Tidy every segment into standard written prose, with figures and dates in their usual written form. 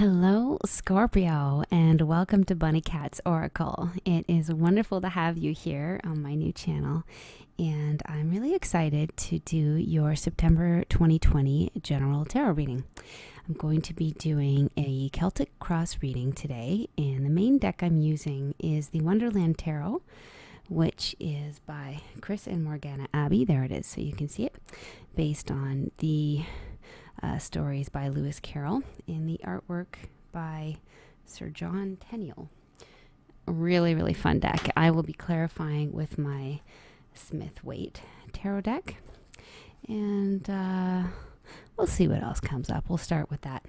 Hello, Scorpio, and welcome to Bunnycat's Oracle. It is wonderful to have you here on my new channel, and I'm really excited to do your September 2020 general tarot reading. I'm going to be doing a Celtic cross reading today, and the main deck I'm using is the Wonderland Tarot, which is by Chris and Morgana Abbey. There it is, so you can see it, based on the stories by Lewis Carroll and the artwork by Sir John Tenniel. A really, really fun deck. I will be clarifying with my Smith Waite tarot deck, and we'll see what else comes up. We'll start with that.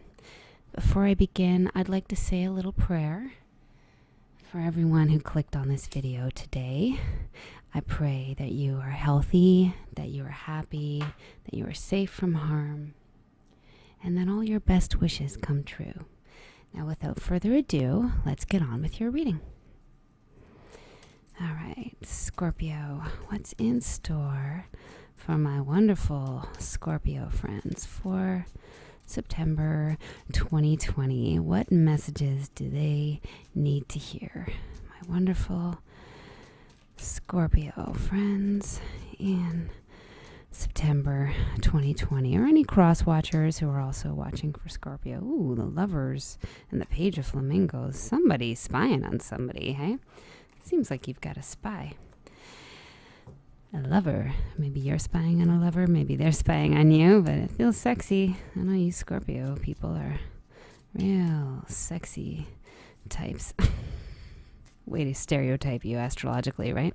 Before I begin, I'd like to say a little prayer for everyone who clicked on this video today. I pray that you are healthy, that you are happy, that you are safe from harm, and that all your best wishes come true. Now, without further ado, let's get on with your reading. All right, Scorpio, what's in store for my wonderful Scorpio friends for September 2020? What messages do they need to hear? My wonderful Scorpio friends in September 2020, or any cross watchers who are also watching for Scorpio. Ooh, the Lovers and the Page of Flamingos. Somebody's spying on somebody, hey? Seems like you've got a spy. A lover. Maybe you're spying on a lover. Maybe they're spying on you, but it feels sexy. I know you Scorpio people are real sexy types. Way to stereotype you astrologically, right?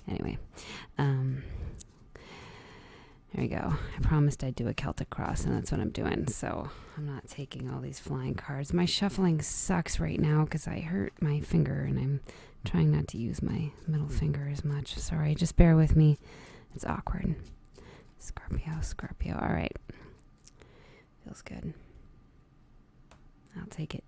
Anyway, there you go. I promised I'd do a Celtic cross, and that's what I'm doing. So I'm not taking all these flying cards. My shuffling sucks right now because I hurt my finger, and I'm trying not to use my middle finger as much. Sorry, just bear with me. It's awkward. Scorpio. All right. Feels good. I'll take it.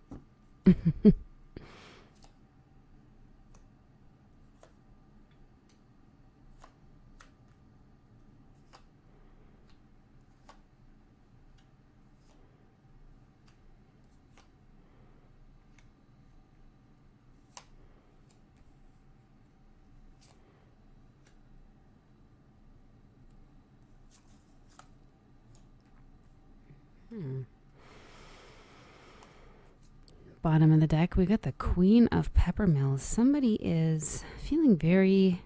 Bottom of the deck, we got the Queen of Peppermills. Somebody is feeling very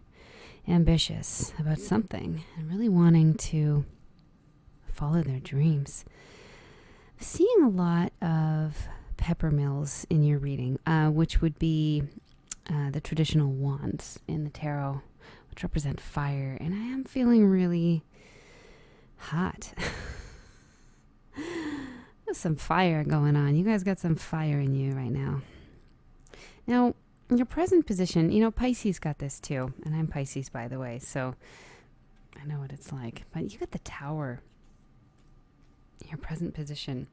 ambitious about something and really wanting to follow their dreams. I'm seeing a lot of peppermills in your reading, which would be the traditional wands in the tarot, which represent fire, and I am feeling really hot. There's some fire going on. You guys got some fire in you right now. Now, in your present position, Pisces got this too. And I'm Pisces, by the way, so I know what it's like. But you got the Tower in your present position.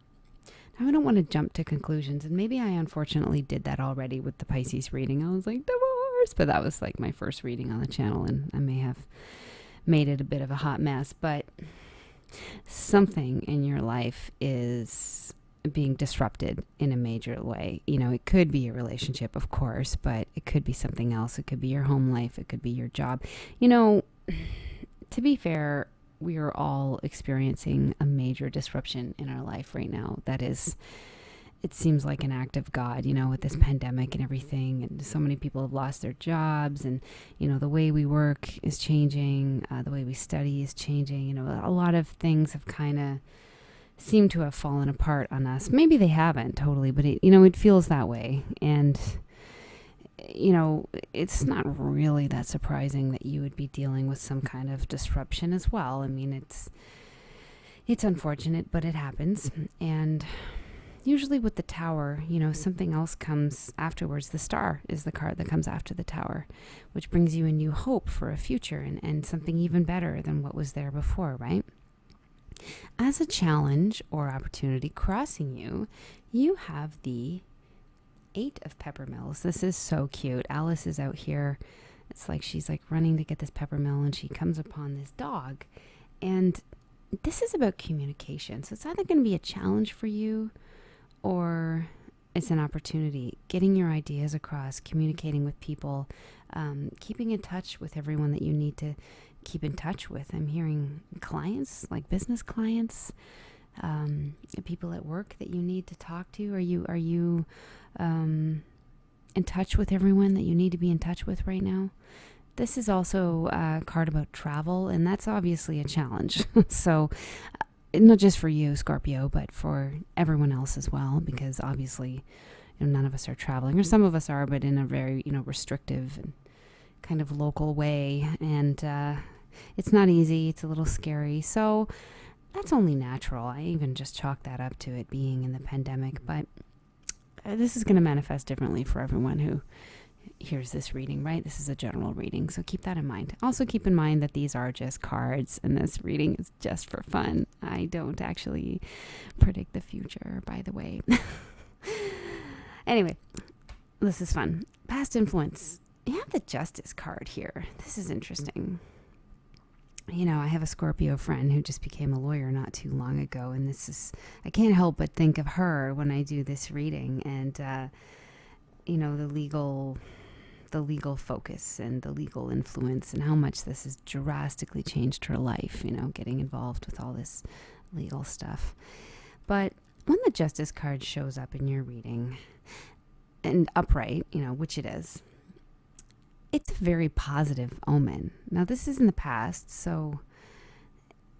Now, I don't want to jump to conclusions. And maybe I unfortunately did that already with the Pisces reading. I was like, divorce. But that was like my first reading on the channel. And I may have made it a bit of a hot mess. But something in your life is being disrupted in a major way. It could be a relationship, of course, but it could be something else. It could be your home life. It could be your job. To be fair, we are all experiencing a major disruption in our life right now. That is, it seems like an act of God, with this pandemic and everything. And so many people have lost their jobs, and, the way we work is changing. The way we study is changing. A lot of things have kind of seemed to have fallen apart on us. Maybe they haven't totally, but it feels that way. And, it's not really that surprising that you would be dealing with some kind of disruption as well. I mean, it's unfortunate, but it happens. And usually with the Tower, something else comes afterwards. The Star is the card that comes after the Tower, which brings you a new hope for a future and something even better than what was there before, right? As a challenge or opportunity crossing you, you have the Eight of Peppermills. This is so cute. Alice is out here. It's like she's like running to get this peppermill, and she comes upon this dog. And this is about communication. So it's either going to be a challenge for you, or it's an opportunity. Getting your ideas across, communicating with people, keeping in touch with everyone that you need to keep in touch with. I'm hearing clients, like business clients, people at work that you need to talk to. Are you in touch with everyone that you need to be in touch with right now? This is also a card about travel, and that's obviously a challenge. So not just for you, Scorpio, but for everyone else as well, because obviously, none of us are traveling, or some of us are, but in a very, restrictive and kind of local way. And it's not easy. It's a little scary. So that's only natural. I even just chalk that up to it being in the pandemic. But this is going to manifest differently for everyone who hears this reading, right? This is a general reading, so keep that in mind. Also keep in mind that these are just cards, and this reading is just for fun. I don't actually predict the future, by the way. Anyway, this is fun. Past influence. You have the Justice card here. This is interesting. I have a Scorpio friend who just became a lawyer not too long ago, and I can't help but think of her when I do this reading, and the legal focus and the legal influence, and how much this has drastically changed her life, getting involved with all this legal stuff. But when the Justice card shows up in your reading, and upright, which it is, it's a very positive omen. Now, this is in the past, so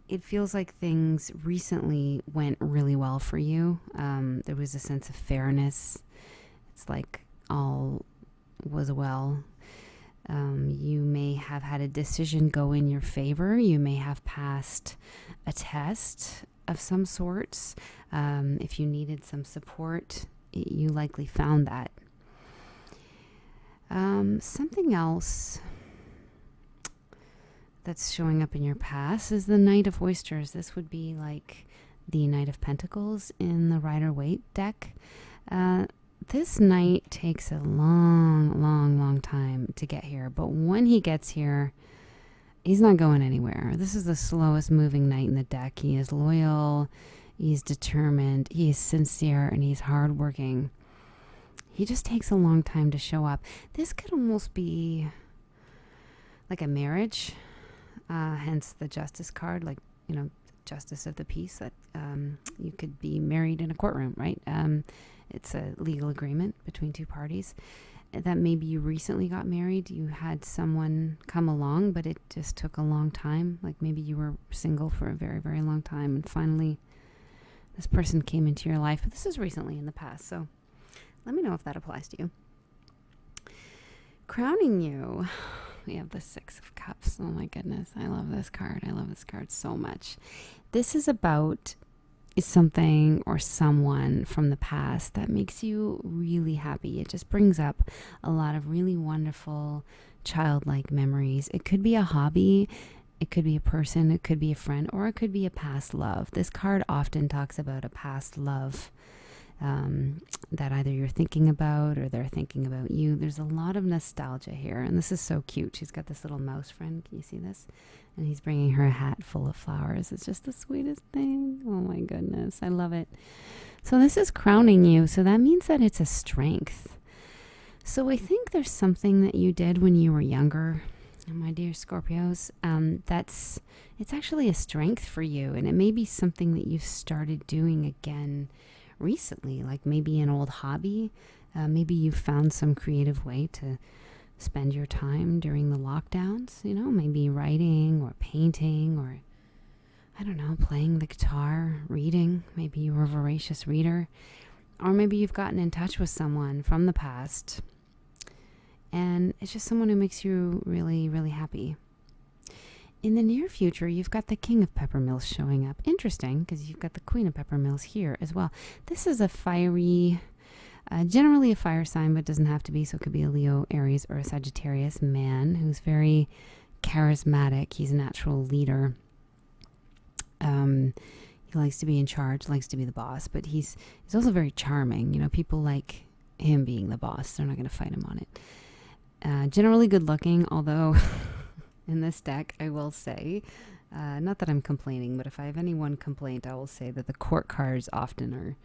it feels like things recently went really well for you. There was a sense of fairness. It's like all was well. You may have had a decision go in your favor. You may have passed a test of some sorts. If you needed some support, you likely found that. Something else that's showing up in your past is the Knight of Oysters. This would be like the Knight of Pentacles in the Rider-Waite deck. This knight takes a long, long, long time to get here. But when he gets here, he's not going anywhere. This is the slowest moving knight in the deck. He is loyal, he's determined, he is sincere, and he's hardworking. He just takes a long time to show up. This could almost be like a marriage, hence the Justice card, like, justice of the peace, that you could be married in a courtroom, right? It's a legal agreement between two parties. That maybe you recently got married, you had someone come along, but it just took a long time. Like maybe you were single for a very, very long time, and finally this person came into your life. But this is recently in the past, so let me know if that applies to you. Crowning you, we have the Six of Cups. Oh my goodness, I love this card. I love this card so much. This is about something or someone from the past that makes you really happy. It just brings up a lot of really wonderful childlike memories. It could be a hobby, it could be a person, it could be a friend, or it could be a past love. This card often talks about a past love that either you're thinking about or they're thinking about you. There's a lot of nostalgia here, and this is so cute. She's got this little mouse friend. Can you see this? And he's bringing her a hat full of flowers. It's just the sweetest thing. Oh my goodness, I love it. So this is crowning you, so that means that it's a strength. So I think there's something that you did when you were younger, my dear Scorpios, it's actually a strength for you, and it may be something that you've started doing again recently, like maybe an old hobby. Maybe you found some creative way to spend your time during the lockdowns, maybe writing or painting, or I don't know, playing the guitar, reading. Maybe you were a voracious reader, or maybe you've gotten in touch with someone from the past and it's just someone who makes you really, really happy. In the near future, you've got the King of Peppermills showing up. Interesting, because you've got the Queen of Peppermills here as well. This is a fiery, generally a fire sign, but doesn't have to be. So it could be a Leo, Aries, or a Sagittarius man who's very charismatic. He's a natural leader. He likes to be in charge, likes to be the boss, but he's also very charming. People like him being the boss. They're not going to fight him on it. Generally good looking, although in this deck, I will say, not that I'm complaining, but if I have any one complaint, I will say that the court cards often are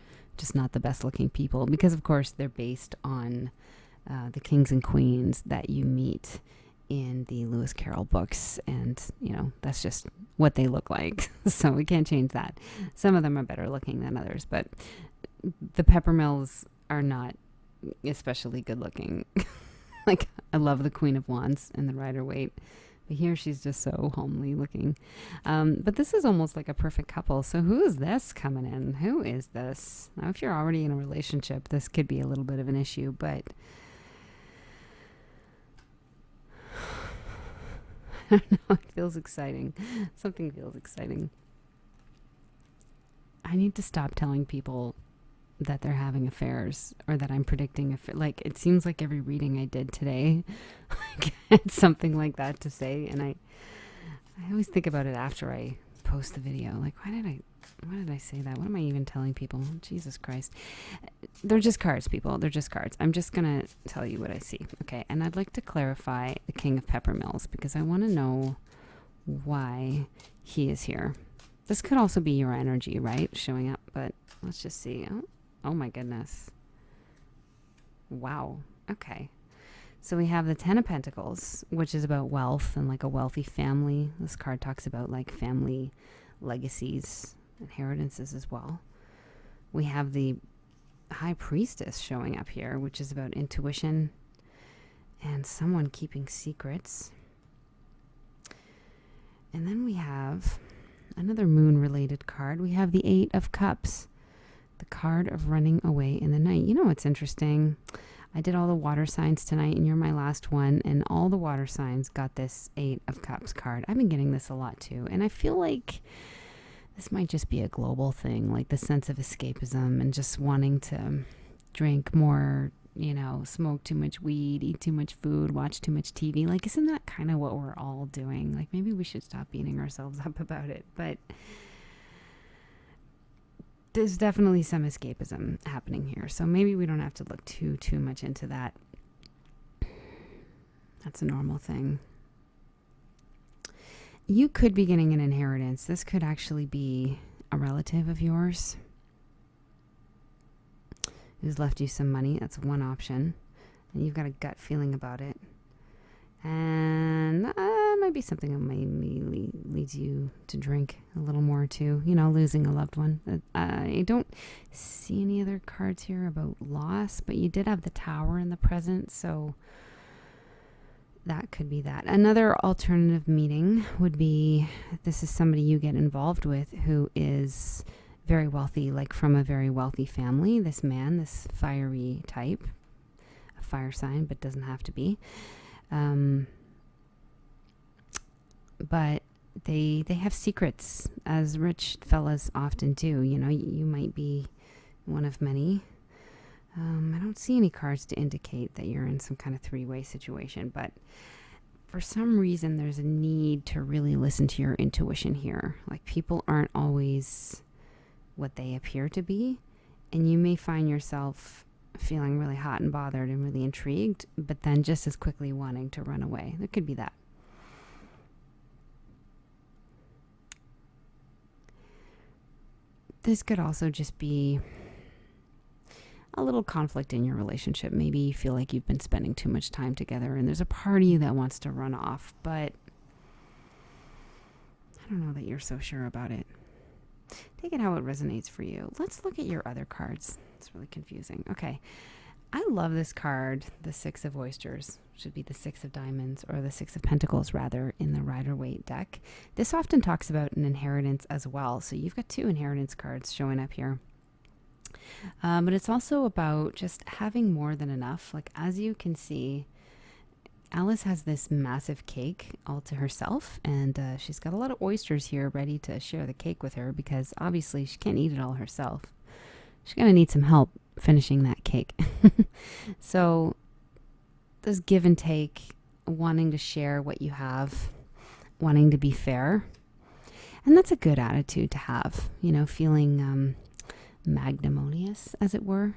just not the best looking people, because of course they're based on the kings and queens that you meet in the Lewis Carroll books, and that's just what they look like. So we can't change that. Some of them are better looking than others, but the Peppermills are not especially good looking. Like, I love the Queen of Wands and the Rider-Waite, but here she's just so homely looking. But this is almost like a perfect couple. So who is this coming in? Who is this? Now, if you're already in a relationship, this could be a little bit of an issue, but I don't know. It feels exciting. Something feels exciting. I need to stop telling people that they're having affairs, or that I'm predicting like, it seems like every reading I did today, I had something like that to say, and I always think about it after I post the video. Like, why did I say that? What am I even telling people? Jesus Christ. They're just cards, people. They're just cards. I'm just going to tell you what I see. Okay. And I'd like to clarify the King of Peppermills, because I want to know why he is here. This could also be your energy, right? Showing up, but let's just see. Oh my goodness. Wow. Okay. So we have the Ten of Pentacles, which is about wealth and like a wealthy family. This card talks about like family legacies, inheritances as well. We have the High Priestess showing up here, which is about intuition and someone keeping secrets. And then we have another moon-related card. We have the Eight of Cups, the card of running away in the night. You know what's interesting? I did all the water signs tonight, and you're my last one, and all the water signs got this Eight of Cups card. I've been getting this a lot too, and I feel like this might just be a global thing, like the sense of escapism and just wanting to drink more, smoke too much weed, eat too much food, watch too much TV. Like, isn't that kind of what we're all doing? Like, maybe we should stop beating ourselves up about it, but there's definitely some escapism happening here. So maybe we don't have to look too much into that. That's a normal thing. You could be getting an inheritance. This could actually be a relative of yours who's left you some money. That's one option. And you've got a gut feeling about it. And might be something that maybe leads you to drink a little more too. Losing a loved one. I don't see any other cards here about loss, but you did have the Tower in the present, so that could be that. Another alternative meaning would be, this is somebody you get involved with who is very wealthy, like from a very wealthy family. This man, this fiery type, a fire sign, but doesn't have to be. But they have secrets, as rich fellas often do. You might be one of many. I don't see any cards to indicate that you're in some kind of three-way situation, but for some reason there's a need to really listen to your intuition here. Like, people aren't always what they appear to be, and you may find yourself feeling really hot and bothered and really intrigued, but then just as quickly wanting to run away. There could be that. This could also just be a little conflict in your relationship. Maybe you feel like you've been spending too much time together and there's a part of you that wants to run off, but I don't know that you're so sure about it. Take it how it resonates for you. Let's look at your other cards. It's really confusing. Okay. I love this card, the Six of Oysters. Should be the Six of Diamonds, or the Six of Pentacles, rather, in the Rider-Waite deck. This often talks about an inheritance as well. So you've got two inheritance cards showing up here. But it's also about just having more than enough. Like, as you can see, Alice has this massive cake all to herself, and she's got a lot of oysters here ready to share the cake with her, because obviously she can't eat it all herself. She's going to need some help finishing that cake. So this give and take, wanting to share what you have, wanting to be fair. And that's a good attitude to have, feeling magnanimous, as it were,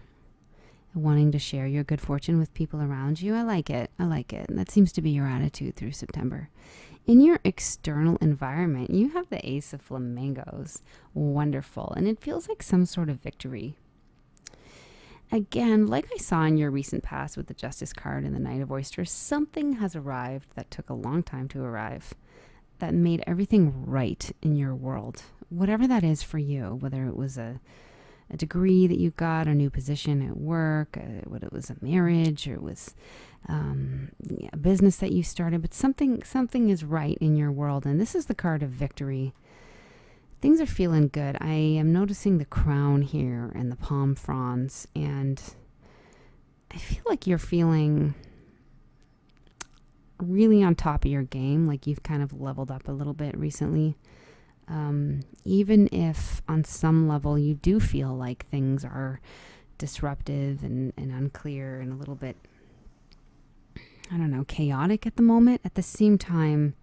wanting to share your good fortune with people around you. I like it. And that seems to be your attitude through September. In your external environment, you have the Ace of Flamingos. Wonderful. And it feels like some sort of victory. Again, like I saw in your recent past with the Justice card and the Knight of Oysters, something has arrived that took a long time to arrive, that made everything right in your world. Whatever that is for you, whether it was a degree that you got, a new position at work, whether it was a marriage, or it was a business that you started, but something is right in your world. And this is the card of victory. Things are feeling good. I am noticing the crown here and the palm fronds, and I feel like you're feeling really on top of your game, like you've kind of leveled up a little bit recently. Even if on some level you do feel like things are disruptive and unclear and a little bit, I don't know, chaotic at the moment, at the same time,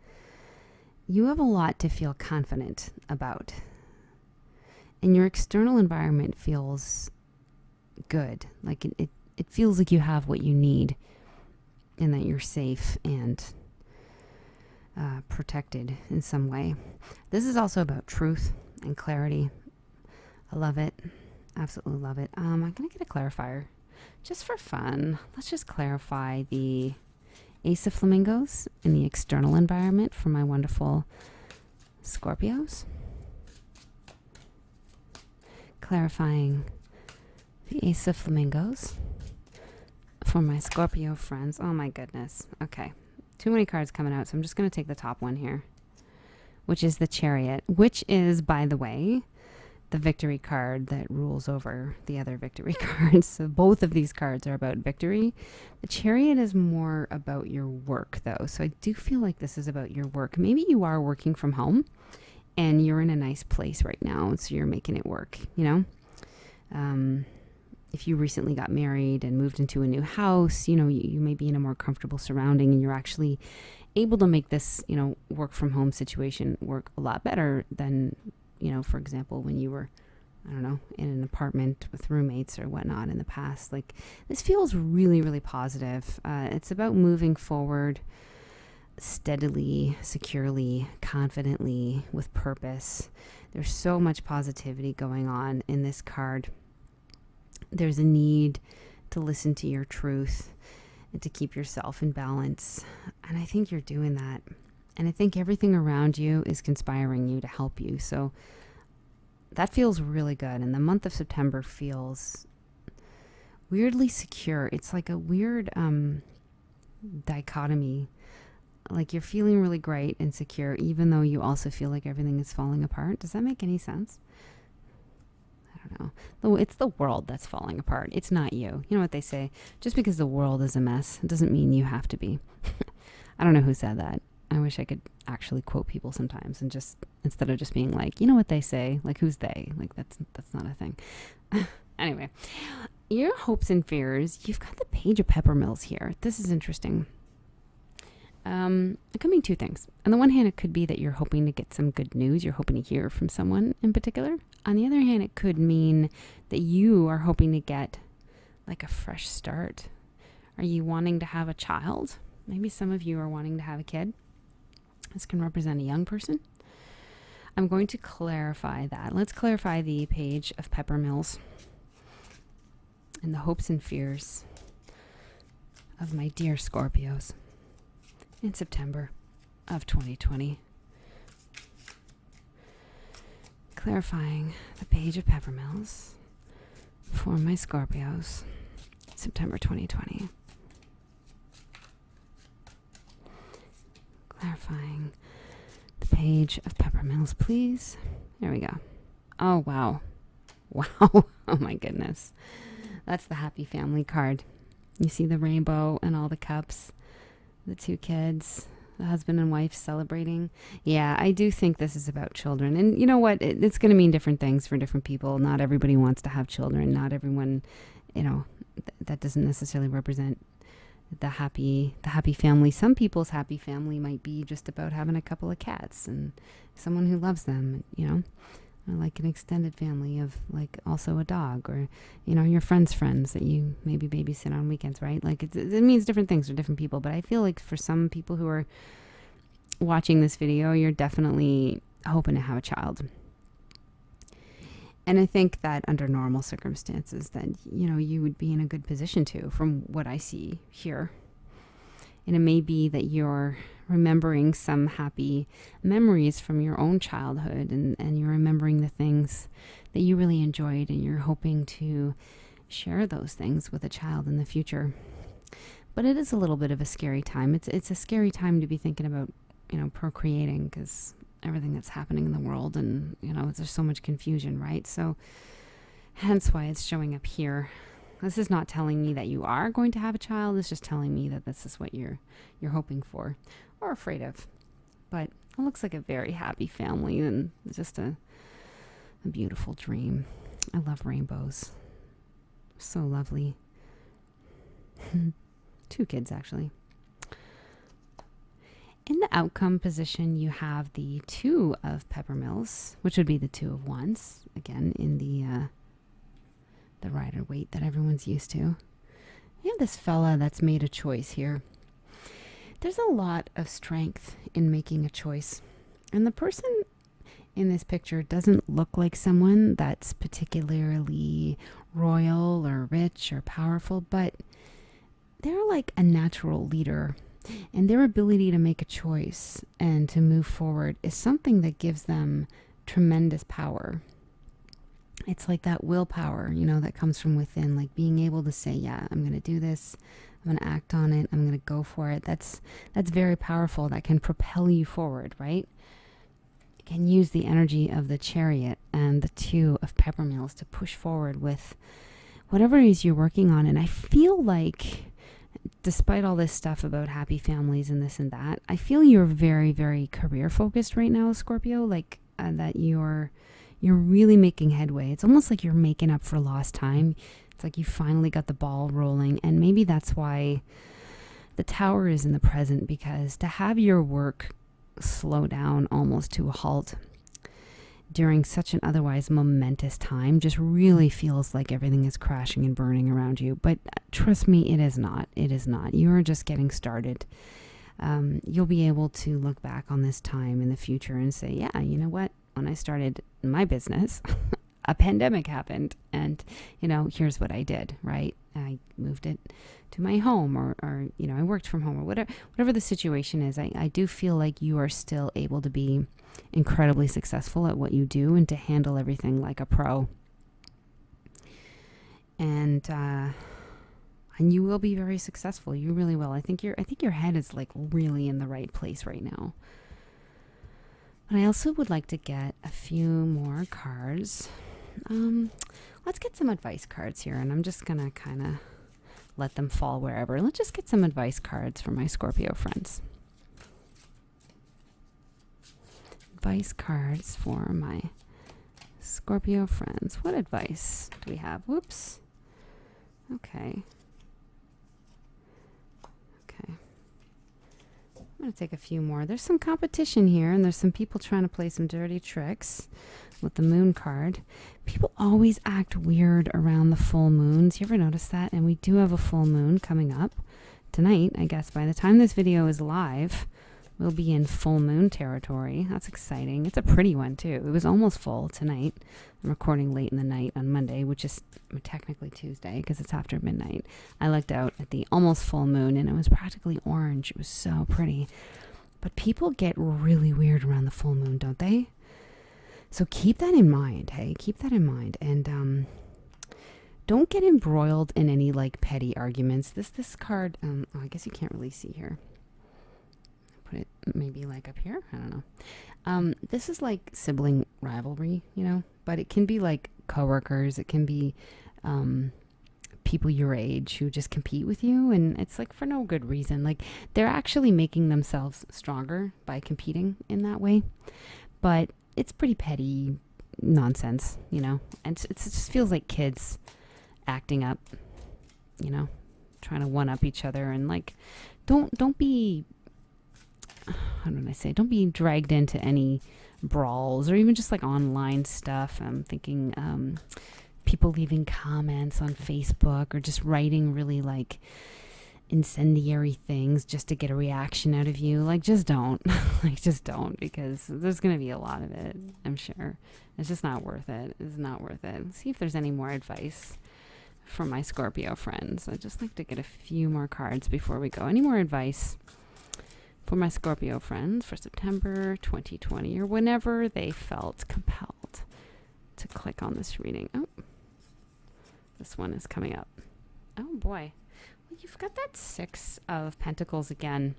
you have a lot to feel confident about. And your external environment feels good. Like it feels like you have what you need and that you're safe and protected in some way. This is also about truth and clarity. I love it. Absolutely love it. I'm going to get a clarifier just for fun. Let's just clarify the Ace of Flamingos in the external environment for my wonderful Scorpios. Clarifying the Ace of Flamingos for my Scorpio friends. Oh my goodness. Okay. Too many cards coming out, so I'm just going to take the top one here, which is the Chariot, which is, by the way, the victory card that rules over the other victory cards. So both of these cards are about victory. The Chariot is more about your work, though. So I do feel like this is about your work. Maybe you are working from home and you're in a nice place right now, so you're making it work, you know? If you recently got married and moved into a new house, you know, you may be in a more comfortable surrounding and you're actually able to make this, you know, work from home situation work a lot better than, you know, for example, when you were, I don't know, in an apartment with roommates or whatnot in the past. Like, this feels really, really positive. It's about moving forward steadily, securely, confidently, with purpose. There's so much positivity going on in this card. There's a need to listen to your truth and to keep yourself in balance. And I think you're doing that. And I think everything around you is conspiring you to help you. So that feels really good. And the month of September feels weirdly secure. It's like a weird dichotomy. Like you're feeling really great and secure, even though you also feel like everything is falling apart. Does that make any sense? I don't know. It's the world that's falling apart. It's not you. You know what they say? Just because the world is a mess doesn't mean you have to be. I don't know who said that. I wish I could actually quote people sometimes and just, instead of just being like, you know what they say? Like, who's they? Like, that's not a thing. Anyway, your hopes and fears. You've got the Page of Peppermills here. This is interesting. It could mean two things. On the one hand, it could be that you're hoping to get some good news. You're hoping to hear from someone in particular. On the other hand, it could mean that you are hoping to get like a fresh start. Are you wanting to have a child? Maybe some of you are wanting to have a kid. This can represent a young person. I'm going to clarify that. Let's clarify the Page of Peppermills and the hopes and fears of my dear Scorpios in September of 2020. Clarifying the Page of Peppermills for my Scorpios, September 2020. Clarifying the Page of Peppermills, please. There we go. Oh, wow. Wow. Oh, my goodness. That's the happy family card. You see the rainbow and all the cups, the two kids, the husband and wife celebrating. Yeah, I do think this is about children. And you know what? It's going to mean different things for different people. Not everybody wants to have children. Not everyone, you know, that doesn't necessarily represent the happy family. Some people's happy family might be just about having a couple of cats and someone who loves them, you know, or like an extended family of like also a dog, or, you know, your friends that you maybe babysit on weekends, right? Like it means different things for different people. But I feel like for some people who are watching this video, you're definitely hoping to have a child. And I think that under normal circumstances, then, you would be in a good position to, from what I see here. And it may be that you're remembering some happy memories from your own childhood, and you're remembering the things that you really enjoyed, and you're hoping to share those things with a child in the future. But it is a little bit of a scary time. It's a scary time to be thinking about, procreating, because everything that's happening in the world, and, there's so much confusion, right? So hence why it's showing up here. This is not telling me that you are going to have a child. It's just telling me that this is what you're hoping for or afraid of. But it looks like a very happy family, and just a beautiful dream. I love rainbows. So lovely. 2 kids, actually. In the outcome position, you have the 2 of peppermills, which would be the 2 of wands. Again, in the Rider-Waite that everyone's used to. You have this fella that's made a choice here. There's a lot of strength in making a choice. And the person in this picture doesn't look like someone that's particularly royal or rich or powerful, but they're like a natural leader. And their ability to make a choice and to move forward is something that gives them tremendous power. It's like that willpower, that comes from within, like being able to say, yeah, I'm going to do this. I'm going to act on it. I'm going to go for it. That's very powerful. That can propel you forward, right? You can use the energy of the Chariot and the 2 of peppermills to push forward with whatever it is you're working on. And I feel like, despite all this stuff about happy families and this and that, I feel you're very, very career focused right now, Scorpio, that you're really making headway. It's almost like you're making up for lost time. It's like you finally got the ball rolling. And maybe that's why the Tower is in the present, because to have your work slow down almost to a halt during such an otherwise momentous time just really feels like everything is crashing and burning around you. But trust me, it is not. It is not. You are just getting started. You'll be able to look back on this time in the future and say, yeah, you know what? When I started my business, a pandemic happened, and, here's what I did, right? I moved it to my home, or I worked from home, or whatever the situation is. I do feel like you are still able to be incredibly successful at what you do and to handle everything like a pro. And you will be very successful. You really will. I think your head is like really in the right place right now. But I also would like to get a few more cards. Let's get some advice cards here, and I'm just going to kind of let them fall wherever. Let's just get some advice cards for my Scorpio friends. Advice cards for my Scorpio friends. What advice do we have? Whoops. Okay. I'm going to take a few more. There's some competition here, and there's some people trying to play some dirty tricks with the moon card. People always act weird around the full moons. You ever notice that? And we do have a full moon coming up tonight. I guess by the time this video is live, we'll be in full moon territory. That's exciting. It's a pretty one, too. It was almost full tonight. I'm recording late in the night on Monday, which is technically Tuesday because it's after midnight. I looked out at the almost full moon, and it was practically orange. It was so pretty. But people get really weird around the full moon, don't they? So keep that in mind, hey? Keep that in mind. And don't get embroiled in any, petty arguments. This card, I guess you can't really see here. Put it maybe up here. I don't know. This is like sibling rivalry, but it can be like coworkers. It can be people your age who just compete with you, and it's for no good reason. They're actually making themselves stronger by competing in that way, but it's pretty petty nonsense, and it just feels like kids acting up, trying to one up each other, and don't be, how do I say, don't be dragged into any brawls or even just online stuff. I'm thinking people leaving comments on Facebook or just writing really incendiary things just to get a reaction out of you. Like, just don't. Like, just don't, because there's going to be a lot of it, I'm sure. It's just not worth it. It's not worth it. See if there's any more advice from my Scorpio friends. I'd just like to get a few more cards before we go. Any more advice for my Scorpio friends for September 2020, or whenever they felt compelled to click on this reading? Oh, this one is coming up. Oh boy. Well, you've got that Six of Pentacles again,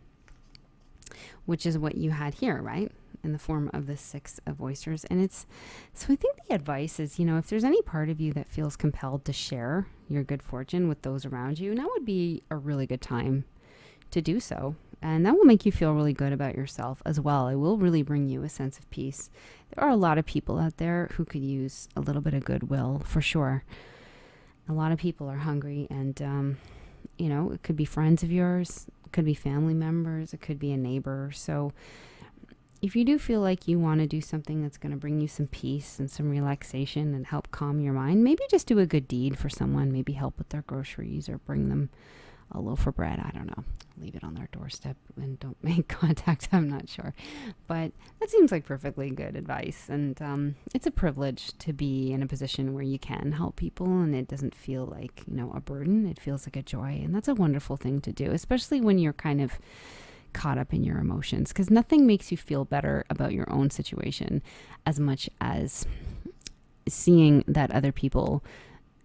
which is what you had here, right? In the form of the Six of Oysters. And it's, so I think the advice is, you know, if there's any part of you that feels compelled to share your good fortune with those around you, now would be a really good time to do so. And that will make you feel really good about yourself as well. It will really bring you a sense of peace. There are a lot of people out there who could use a little bit of goodwill, for sure. A lot of people are hungry, and, you know, it could be friends of yours, it could be family members, it could be a neighbor. So if you do feel like you want to do something that's going to bring you some peace and some relaxation and help calm your mind, maybe just do a good deed for someone, maybe help with their groceries or bring them a loaf of bread. I don't know. Leave it on their doorstep and don't make contact. I'm not sure. But that seems like perfectly good advice. And it's a privilege to be in a position where you can help people and it doesn't feel like, you know, a burden. It feels like a joy. And that's a wonderful thing to do, especially when you're kind of caught up in your emotions, because nothing makes you feel better about your own situation as much as seeing that other people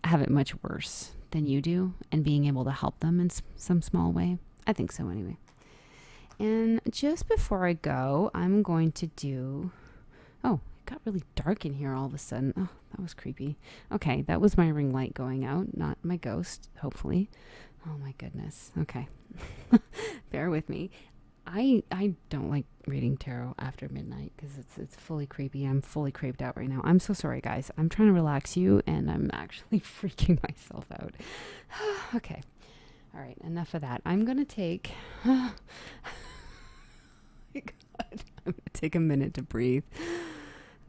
have it much worse than you do and being able to help them in some small way. I think so anyway. And just before I go, I'm going to do, oh, it got really dark in here all of a sudden. Oh, that was creepy. Okay, that was my ring light going out, not my ghost, hopefully. Oh my goodness. Okay. Bear with me. I don't like reading tarot after midnight because it's fully creepy. I'm fully creeped out right now. I'm so sorry, guys. I'm trying to relax you, and I'm actually freaking myself out. Okay. All right. Enough of that. I'm going to take... Oh my God. I'm going to take a minute to breathe.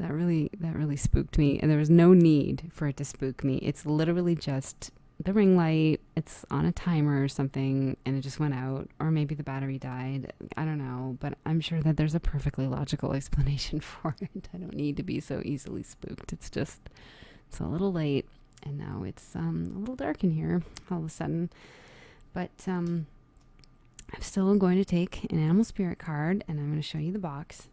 That really spooked me, and there was no need for it to spook me. It's literally just the ring light. It's on a timer or something, and it just went out, or maybe the battery died. I don't know, but I'm sure that there's a perfectly logical explanation for it. I don't need to be so easily spooked. It's just, it's a little late, and now it's a little dark in here all of a sudden. But I'm still going to take an animal spirit card, and I'm going to show you the box.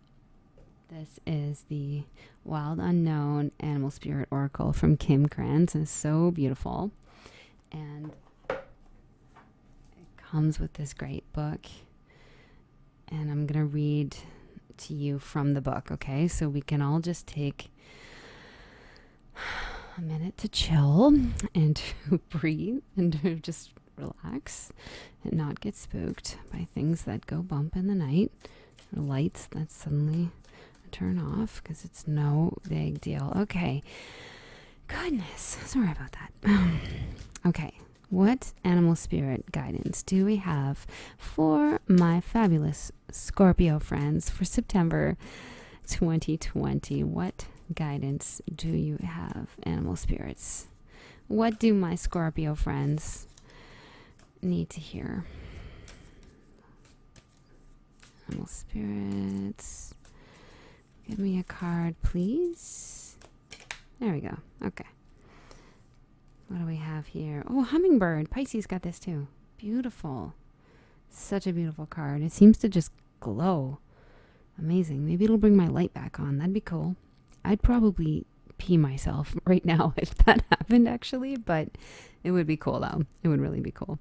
This is the Wild Unknown Animal Spirit Oracle from Kim Krantz, and it's so beautiful. And it comes with this great book. And I'm going to read to you from the book, okay? So we can all just take a minute to chill and to breathe and to just relax and not get spooked by things that go bump in the night, or lights that suddenly turn off, because it's no big deal. Okay. Goodness. Sorry about that. Okay. What animal spirit guidance do we have for my fabulous Scorpio friends for September 2020? What guidance do you have, animal spirits? What do my Scorpio friends need to hear? Animal spirits, give me a card, please. There we go. Okay. What do we have here? Oh, hummingbird. Pisces got this too. Beautiful. Such a beautiful card. It seems to just glow. Amazing. Maybe it'll bring my light back on. That'd be cool. I'd probably pee myself right now if that happened, actually, but it would be cool though. It would really be cool.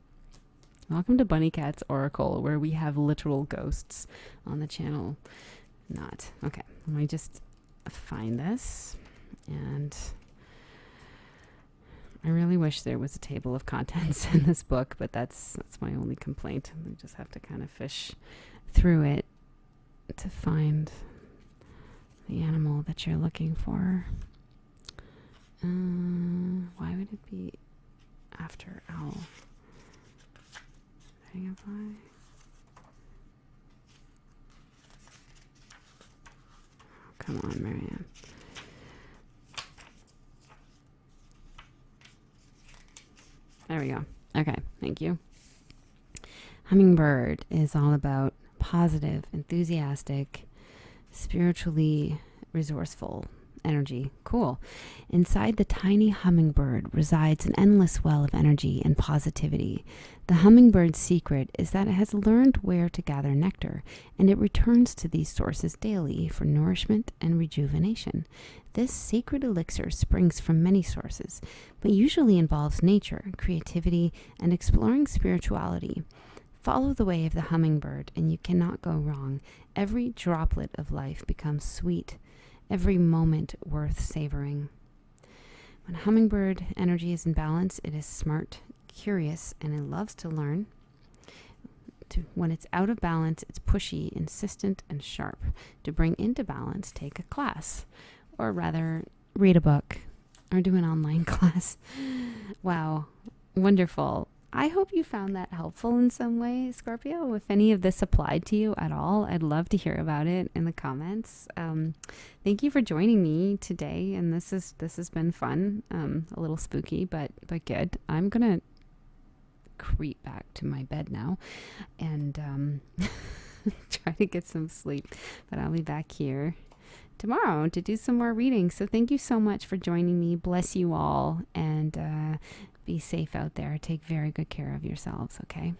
Welcome to Bunnykat's Oracle, where we have literal ghosts on the channel. Not. Okay. Let me just find this. And I really wish there was a table of contents in this book, but that's my only complaint. We just have to kind of fish through it to find the animal that you're looking for. Why would it be after owl? Dragonfly? Oh, come on, Marianne. There we go. Okay, thank you. Hummingbird is all about positive, enthusiastic, spiritually resourceful energy. Cool. Inside the tiny hummingbird resides an endless well of energy and positivity. The hummingbird's secret is that it has learned where to gather nectar, and it returns to these sources daily for nourishment and rejuvenation. This sacred elixir springs from many sources, but usually involves nature, creativity, and exploring spirituality. Follow the way of the hummingbird, and you cannot go wrong. Every droplet of life becomes sweet, every moment worth savoring. When hummingbird energy is in balance, it is smart, curious, and it loves to learn. When it's out of balance, it's pushy, insistent, and sharp. To bring into balance, take a class, or rather, read a book, or do an online class. Wow, wonderful. I hope you found that helpful in some way, Scorpio. If any of this applied to you at all, I'd love to hear about it in the comments. Thank you for joining me today, and this has been fun. A little spooky, but good. I'm gonna creep back to my bed now and try to get some sleep. But I'll be back here tomorrow to do some more reading. So thank you so much for joining me. Bless you all, and be safe out there. Take very good care of yourselves, okay?